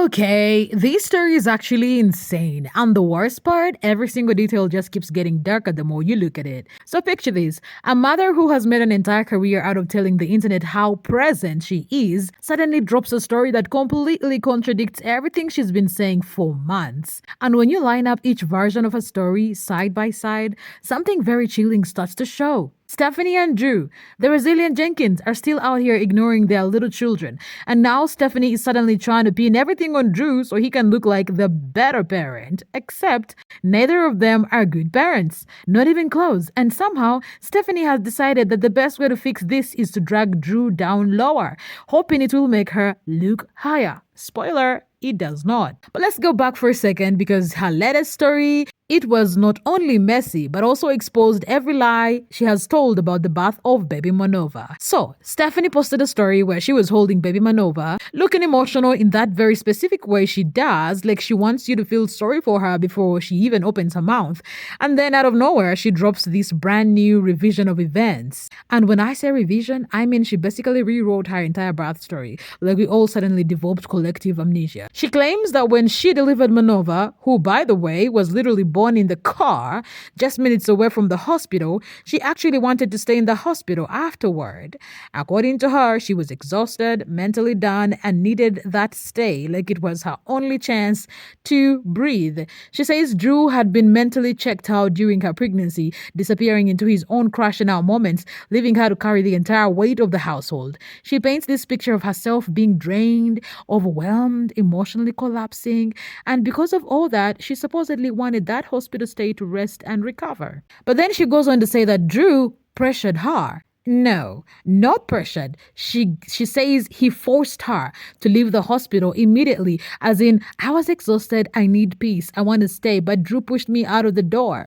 Okay, this story is actually insane. And the worst part, every single detail just keeps getting darker the more you look at it. So picture this. A mother who has made an entire career out of telling the internet how present she is suddenly drops a story that completely contradicts everything she's been saying for months. And when you line up each version of a story side by side, something very chilling starts to show. Stephanie and Drew, the resilient Jenkins, are still out here ignoring their little children. And now Stephanie is suddenly trying to pin everything on Drew so he can look like the better parent. Except neither of them are good parents, not even close. And somehow, Stephanie has decided that the best way to fix this is to drag Drew down lower, hoping it will make her look higher. Spoiler, it does not. But let's go back for a second because her latest story, it was not only messy but also exposed every lie she has told about the birth of baby Manova. So, Stephanie posted a story where she was holding baby Manova, looking emotional in that very specific way she does, like she wants you to feel sorry for her before she even opens her mouth. And then out of nowhere, she drops this brand new revision of events. And when I say revision, I mean she basically rewrote her entire birth story, like we all suddenly developed collective amnesia. She claims that when she delivered Manova, who by the way was literally born in the car just minutes away from the hospital, she actually wanted to stay in the hospital afterward. According to her, she was exhausted, mentally done, and needed that stay like it was her only chance to breathe. She says Drew had been mentally checked out during her pregnancy, disappearing into his own crashing out moments, leaving her to carry the entire weight of the household. She paints this picture of herself being drained, overwhelmed, emotionally collapsing, and because of all that, she supposedly wanted that hospital stay to rest and recover. But then she goes on to say that Drew pressured her. No, not pressured. She says he forced her to leave the hospital immediately, as in, I was exhausted, I need peace, I want to stay, but Drew pushed me out of the door.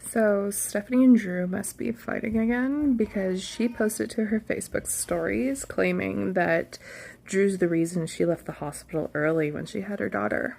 So Stephanie and Drew must be fighting again because she posted to her Facebook stories claiming that Drew's the reason she left the hospital early when she had her daughter.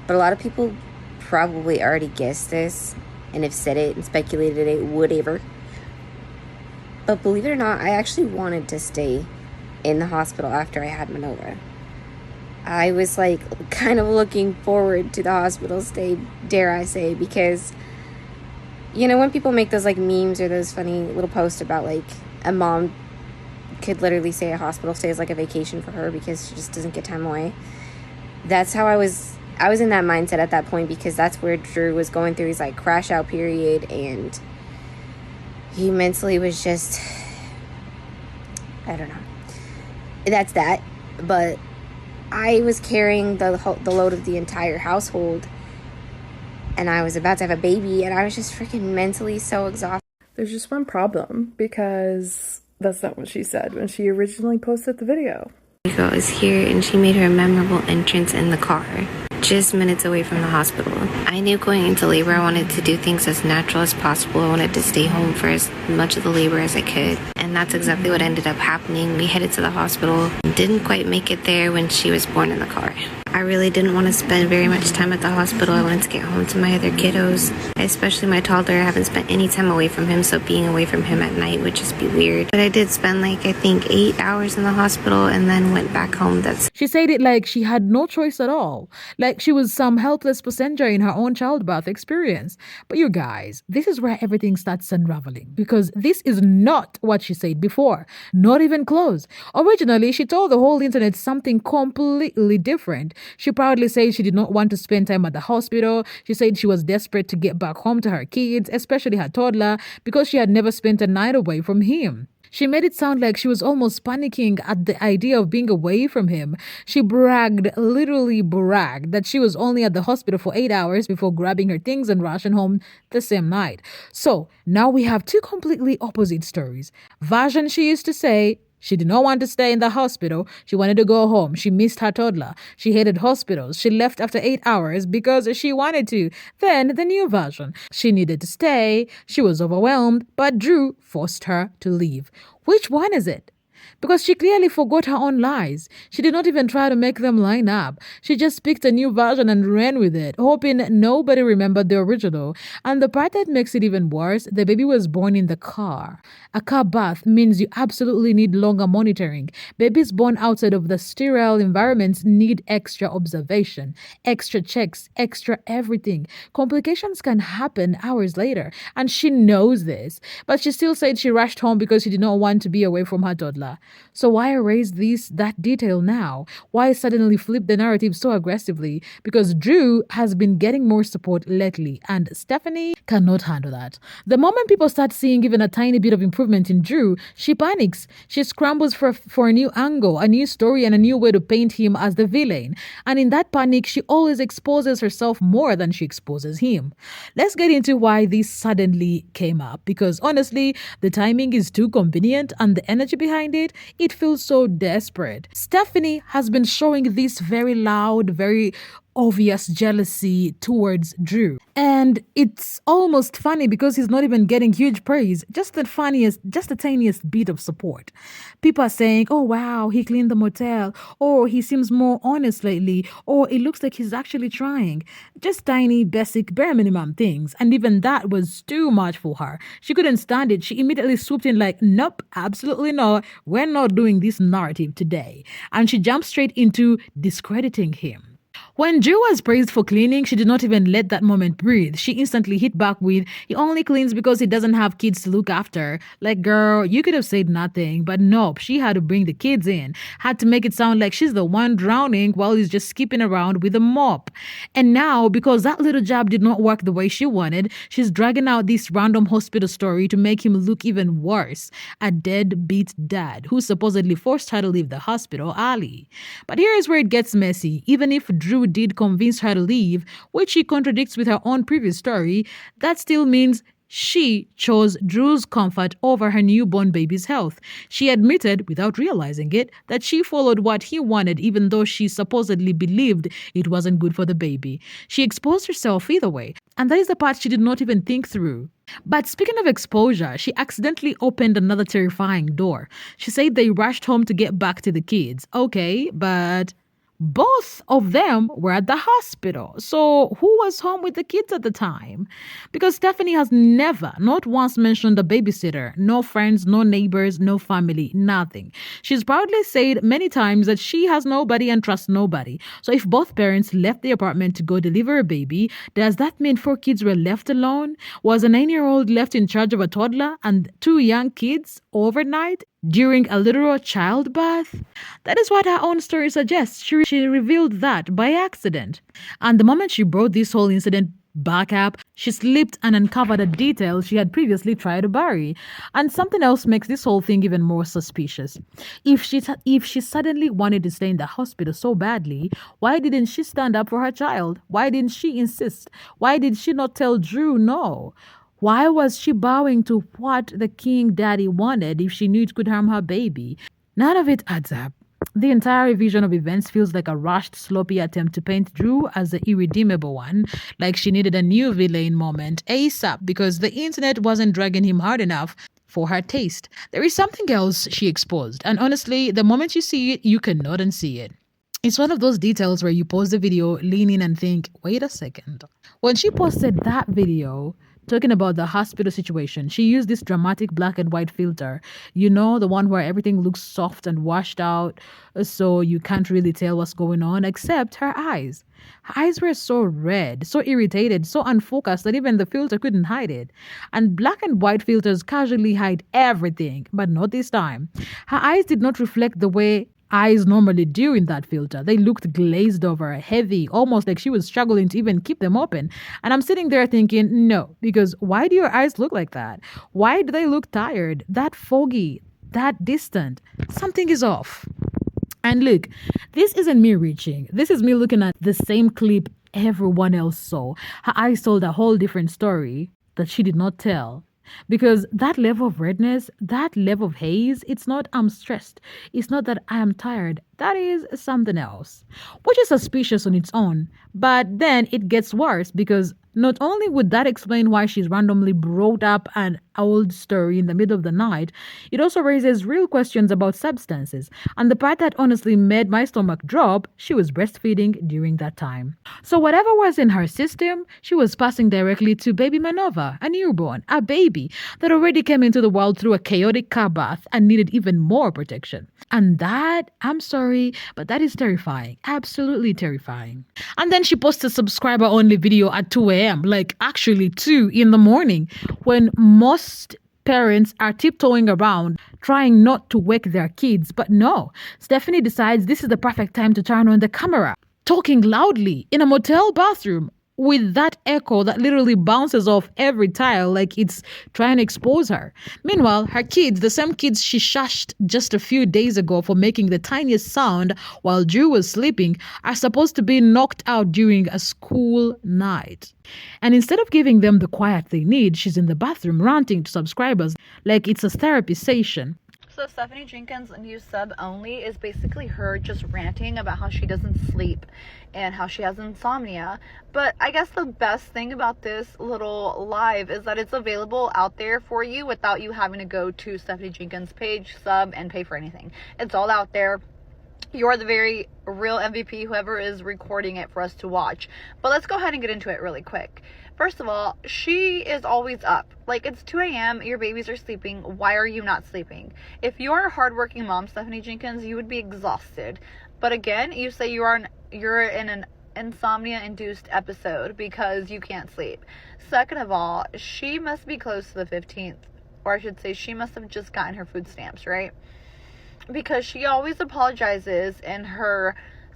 But a lot of people probably already guessed this and have said it and speculated it, whatever. But believe it or not, I actually wanted to stay in the hospital after I had Manova. I was like kind of looking forward to the hospital stay, dare I say, because you know when people make those like memes or those funny little posts about like a mom could literally say a hospital stay is like a vacation for her because she just doesn't get time away. That's how I was in that mindset at that point because that's where Drew was going through his like crash out period, and he mentally was just, I don't know. That's that. But I was carrying the load of the entire household, and I was about to have a baby, and I was just freaking mentally so exhausted. There's just one problem because that's not what she said when she originally posted the video. Girl is here, and she made her memorable entrance in the car, just minutes away from the hospital. I knew going into labor I wanted to do things as natural as possible. I wanted to stay home for as much of the labor as I could, and that's exactly what ended up happening. We headed to the hospital, didn't quite make it there when she was born in the car. I really didn't want to spend very much time at the hospital. I wanted to get home to my other kiddos, especially my toddler. I haven't spent any time away from him, so being away from him at night would just be weird. But I did spend I think 8 hours in the hospital and then went back home. She said it like she had no choice at all, like she was some helpless passenger in her own childbirth experience. But you guys, this is where everything starts unraveling, because this is not what she said before, not even close. Originally, she told the whole internet something completely different. She proudly said she did not want to spend time at the hospital. She said she was desperate to get back home to her kids, especially her toddler, because she had never spent a night away from him. She made it sound like she was almost panicking at the idea of being away from him. She literally bragged, that she was only at the hospital for 8 hours before grabbing her things and rushing home the same night. So now we have two completely opposite stories. Version she used to say, she did not want to stay in the hospital. She wanted to go home. She missed her toddler. She hated hospitals. She left after 8 hours because she wanted to. Then the new version. She needed to stay. She was overwhelmed, but Drew forced her to leave. Which one is it? because she clearly forgot her own lies. She did not even try to make them line up. She just picked a new version and ran with it, hoping nobody remembered the original. And the part that makes it even worse, the baby was born in the car. A car birth means you absolutely need longer monitoring. Babies born outside of the sterile environments need extra observation, extra checks, extra everything. Complications can happen hours later, and she knows this. But she still said she rushed home because she did not want to be away from her toddler. So why erase that detail now? Why suddenly flip the narrative so aggressively? Because Drew has been getting more support lately, and Stephanie cannot handle that. The moment people start seeing even a tiny bit of improvement in Drew, she panics. She scrambles for a new angle, a new story, and a new way to paint him as the villain. And in that panic, she always exposes herself more than she exposes him. Let's get into why this suddenly came up, because honestly, the timing is too convenient and the energy behind it feels so desperate. Stephanie has been showing this very loud, very obvious jealousy towards Drew. And it's almost funny because he's not even getting huge praise, just the tiniest bit of support. People are saying, oh wow, he cleaned the motel, or he seems more honest lately, or it looks like he's actually trying. Just tiny, basic, bare minimum things. And even that was too much for her. She couldn't stand it. She immediately swooped in like, nope, absolutely not. We're not doing this narrative today. And she jumped straight into discrediting him. When Drew was praised for cleaning, she did not even let that moment breathe. She instantly hit back with, he only cleans because he doesn't have kids to look after. Like, girl, you could have said nothing, but nope, she had to bring the kids in. Had to make it sound like she's the one drowning while he's just skipping around with a mop. And now, because that little job did not work the way she wanted, she's dragging out this random hospital story to make him look even worse. A deadbeat dad who supposedly forced her to leave the hospital early. But here is where it gets messy. Even if Drew did convince her to leave, which she contradicts with her own previous story, that still means she chose Drew's comfort over her newborn baby's health. She admitted, without realizing it, that she followed what he wanted even though she supposedly believed it wasn't good for the baby. She exposed herself either way, and that is the part she did not even think through. But speaking of exposure, she accidentally opened another terrifying door. She said they rushed home to get back to the kids. Okay, but both of them were at the hospital. So who was home with the kids at the time? Because Stephanie has never, not once mentioned a babysitter, no friends, no neighbors, no family, nothing. She's proudly said many times that she has nobody and trusts nobody. So if both parents left the apartment to go deliver a baby, does that mean 4 kids were left alone? Was a 9-year-old left in charge of a toddler and 2 young kids overnight? During a literal childbirth? That is what her own story suggests. She revealed that by accident. And the moment she brought this whole incident back up, she slipped and uncovered a detail she had previously tried to bury. And something else makes this whole thing even more suspicious. If she suddenly wanted to stay in the hospital so badly, why didn't she stand up for her child? Why didn't she insist? Why did she not tell Drew no? Why was she bowing to what the king daddy wanted if she knew it could harm her baby? None of it adds up. The entire vision of events feels like a rushed, sloppy attempt to paint Drew as the irredeemable one, like she needed a new villain moment ASAP because the internet wasn't dragging him hard enough for her taste. There is something else she exposed, and honestly, the moment you see it, you cannot unsee it. It's one of those details where you pause the video, lean in and think, wait a second. When she posted that video, talking about the hospital situation, she used this dramatic black and white filter. You know, the one where everything looks soft and washed out, so you can't really tell what's going on, except her eyes. Her eyes were so red, so irritated, so unfocused that even the filter couldn't hide it. And black and white filters casually hide everything, but not this time. Her eyes did not reflect the way eyes normally do in that filter. They looked glazed over, heavy, almost like she was struggling to even keep them open. And I'm sitting there thinking, no, because why do your eyes look like that? Why do they look tired, that foggy, that distant? Something is off. And look, this isn't me reaching. This is me looking at the same clip everyone else saw. Her eyes told a whole different story that she did not tell. Because that level of redness, that level of haze, it's not I'm stressed. It's not that I am tired. That is something else, which is suspicious on its own. But then it gets worse because not only would that explain why she's randomly brought up and old story in the middle of the night, it also raises real questions about substances. And the part that honestly made my stomach drop, she was breastfeeding during that time. So whatever was in her system, she was passing directly to baby Manova, a newborn, a baby that already came into the world through a chaotic car bath and needed even more protection. And that, I'm sorry, but that is terrifying. Absolutely terrifying. And then she posts a subscriber only video at 2 a.m., like actually 2 in the morning, when most parents are tiptoeing around trying not to wake their kids. But no, Stephanie decides this is the perfect time to turn on the camera, talking loudly in a motel bathroom with that echo that literally bounces off every tile like it's trying to expose her. Meanwhile, her kids, the same kids she shushed just a few days ago for making the tiniest sound while Drew was sleeping, are supposed to be knocked out during a school night. And instead of giving them the quiet they need, she's in the bathroom ranting to subscribers like it's a therapy session. So Stephanie Jenkins' new sub only is basically her just ranting about how she doesn't sleep and how she has insomnia. But I guess the best thing about this little live is that it's available out there for you without you having to go to Stephanie Jenkins' page, sub, and pay for anything. It's all out there. You're the very real MVP, whoever is recording it for us to watch. But let's go ahead and get into it really quick. First of all, she is always up. Like, it's 2 a.m., your babies are sleeping. Why are you not sleeping? If you're a hardworking mom, Stephanie Jenkins, you would be exhausted. But again, you say you're in an insomnia-induced episode because you can't sleep. Second of all, she must be close to the 15th. Or I should say, she must have just gotten her food stamps, right? Because she always apologizes in her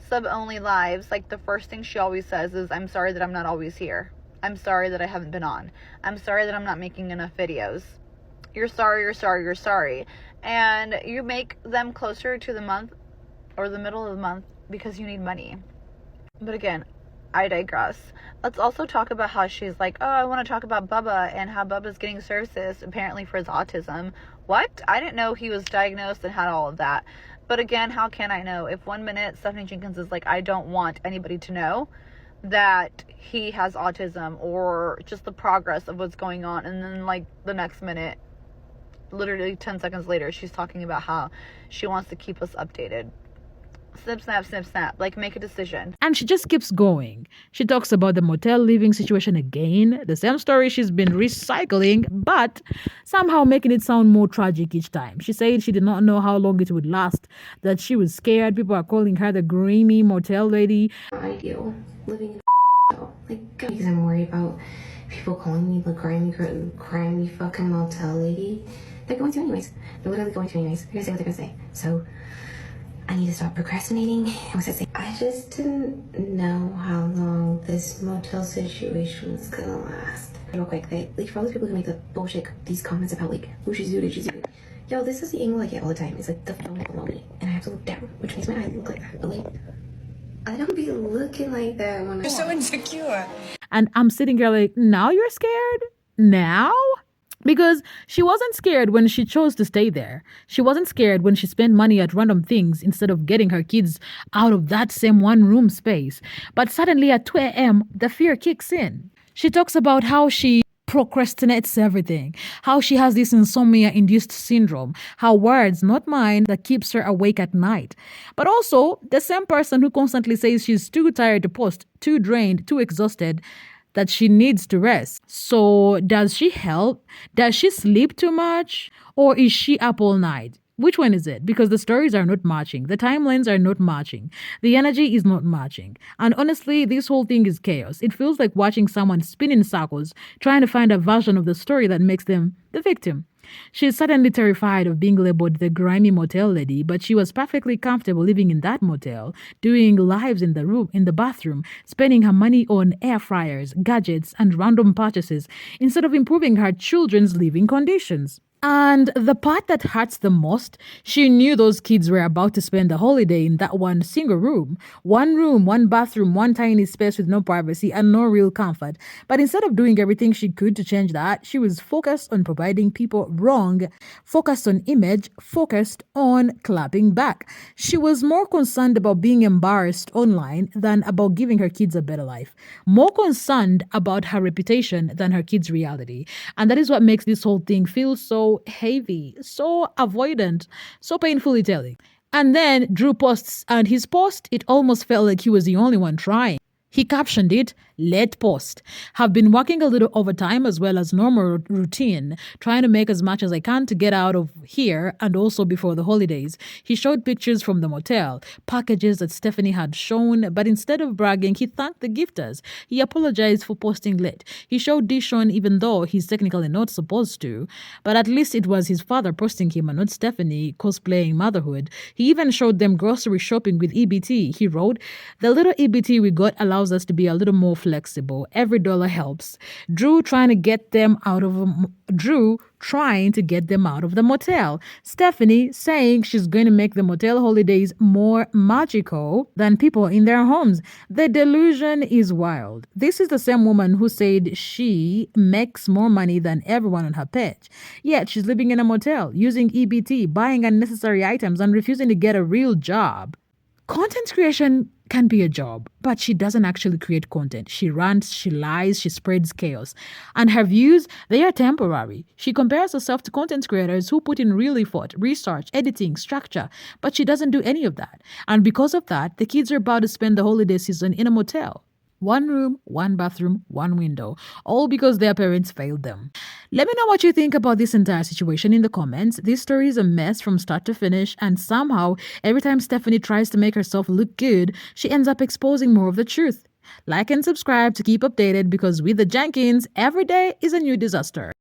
sub-only lives. Like, the first thing she always says is, I'm sorry that I'm not always here. I'm sorry that I haven't been on. I'm sorry that I'm not making enough videos. You're sorry, you're sorry, you're sorry. And you make them closer to the month or the middle of the month because you need money. But again, I digress. Let's also talk about how she's like, oh, I want to talk about Bubba and how Bubba's getting services apparently for his autism. What? I didn't know he was diagnosed and had all of that. But again, how can I know? If 1 minute Stephanie Jenkins is like, I don't want anybody to know that he has autism or just the progress of what's going on, and then like the next minute, literally 10 seconds later, she's talking about how she wants to keep us updated. Snip, snap, snip, snap. Like, make a decision. And she just keeps going. She talks about the motel living situation again, the same story she's been recycling, but somehow making it sound more tragic each time. She said she did not know how long it would last, that she was scared. People are calling her the grimy motel lady. Ideal living in like, because I'm worried about people calling me the grimy fucking motel lady. They're going to anyways. They're literally going to anyways. They're gonna say what they're gonna say. So I need to stop procrastinating. I just didn't know how long this motel situation was gonna last. Real quick, like, for all those people who make the bullshit, these comments about like, who she's doing, yo, this is the angle I get all the time. It's like the phone below me, and I have to look down, which makes my eye look like that. But like, I don't be looking like that when You're so insecure. And I'm sitting here like, now you're scared? Now? Because she wasn't scared when she chose to stay there. She wasn't scared when she spent money at random things instead of getting her kids out of that same one-room space. But suddenly at 2 a.m., the fear kicks in. She talks about how she procrastinates everything, how she has this insomnia-induced syndrome, how words, not mine, that keeps her awake at night. But also, the same person who constantly says she's too tired to post, too drained, too exhausted, that she needs to rest. So does she help? Does she sleep too much? Or is she up all night? Which one is it? Because the stories are not matching. The timelines are not matching. The energy is not matching. And honestly, this whole thing is chaos. It feels like watching someone spin in circles, trying to find a version of the story that makes them the victim. She's suddenly terrified of being labeled the grimy motel lady, but she was perfectly comfortable living in that motel, doing lives in the bathroom, spending her money on air fryers, gadgets, and random purchases instead of improving her children's living conditions. And the part that hurts the most, she knew those kids were about to spend the holiday in that one single room. One room, one bathroom, one tiny space with no privacy and no real comfort. But instead of doing everything she could to change that, she was focused on providing people wrong, focused on image, focused on clapping back. She was more concerned about being embarrassed online than about giving her kids a better life. More concerned about her reputation than her kids' reality. And that is what makes this whole thing feel so heavy, so avoidant, so painfully telling. And then Drew posts, and his post, it almost felt like he was the only one trying. He captioned it, "Let post. Have been working a little overtime as well as normal routine, trying to make as much as I can to get out of here and also before the holidays." He showed pictures from the motel, packages that Stephanie had shown, but instead of bragging, he thanked the gifters. He apologized for posting late. He showed Dishon even though he's technically not supposed to, but at least it was his father posting him and not Stephanie cosplaying motherhood. He even showed them grocery shopping with EBT. He wrote, "The little EBT we got allows us to be a little more flexible. Every dollar helps." Drew trying to get them out of the motel. Stephanie saying she's going to make the motel holidays more magical than people in their homes. The delusion is wild. This is the same woman who said she makes more money than everyone on her page. Yet she's living in a motel, using EBT, buying unnecessary items, and refusing to get a real job. Content creation can be a job, but she doesn't actually create content. She rants, she lies, she spreads chaos. And her views, they are temporary. She compares herself to content creators who put in real effort, research, editing, structure, but she doesn't do any of that. And because of that, the kids are about to spend the holiday season in a motel. One room, one bathroom, one window, all because their parents failed them. Let me know what you think about this entire situation in the comments. This story is a mess from start to finish, and somehow, every time Stephanie tries to make herself look good, she ends up exposing more of the truth. Like and subscribe to keep updated, because with the Jenkins, every day is a new disaster.